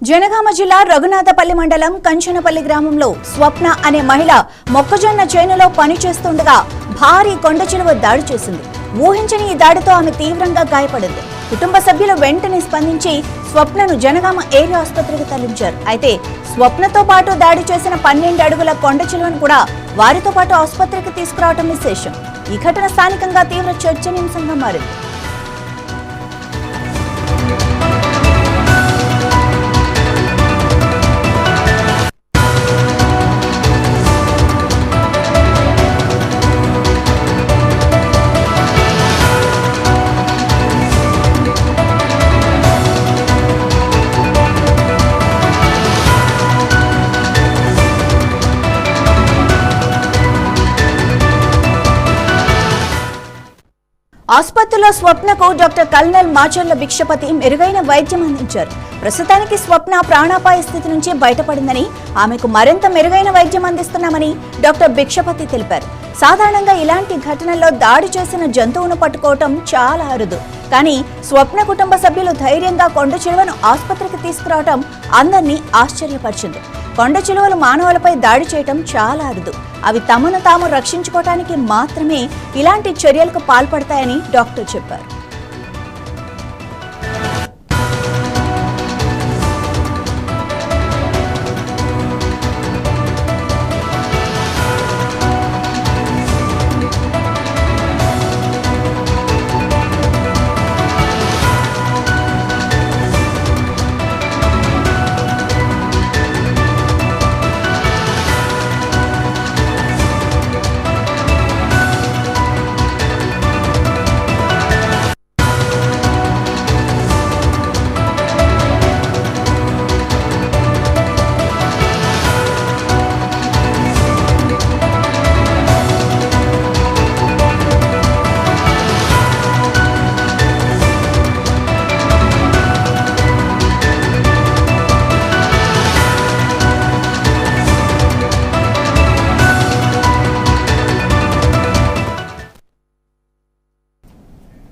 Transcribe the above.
జనగామ జిల్లా రఘునాథపల్లి మండలం కంచనపల్లి గ్రామంలో స్వప్న అనే మహిళ మొక్కజొన్న చేనులో పనిచేస్తుండగా భారీ కొండచిలువ దాడి చేసింది. ఊహించని ఈ దాడితో ఆమె తీవ్రంగా గాయపడింది. కుటుంబ సభ్యులు వెంటనే స్పందించి స్వప్నను జనగామ ఏరియా ఆసుపత్రికి తరలించారు. అయితే స్వప్నతో పాటు దాడి చేసిన 12 అడుగుల కొండచిలువను కూడా వారితో పాటు ఆసుపత్రికి తీసుకురావడం విశేషం. ఈ ఘటన స్థానికంగా తీవ్ర చర్చనీయాంశంగా మారింది. ఆసుపత్రిలో స్వప్నకు డాక్టర్ కల్నల్ మాచర్ల భిక్షపతి మెరుగైన వైద్యం అందించారు. ప్రస్తుతానికి స్వప్న ప్రాణాపాయ స్థితి నుంచి బయటపడిందని, ఆమెకు మరింత మెరుగైన వైద్యం అందిస్తున్నామని డాక్టర్ భిక్షపతి తెలిపారు. సాధారణంగా ఇలాంటి ఘటనల్లో దాడి చేసిన జంతువును పట్టుకోవటం చాలా అరుదు. కానీ స్వప్న కుటుంబ సభ్యులు ధైర్యంగా కొండచిలువను ఆసుపత్రికి తీసుకురావటం అందరినీ ఆశ్చర్యపరిచింది. కొండచిలువలు మానవులపై దాడి చేయటం చాలా అరుదు. అవి తమను తాము రక్షించుకోవటానికి మాత్రమే ఇలాంటి చర్యలకు పాల్పడతాయని డాక్టర్ చెప్పారు.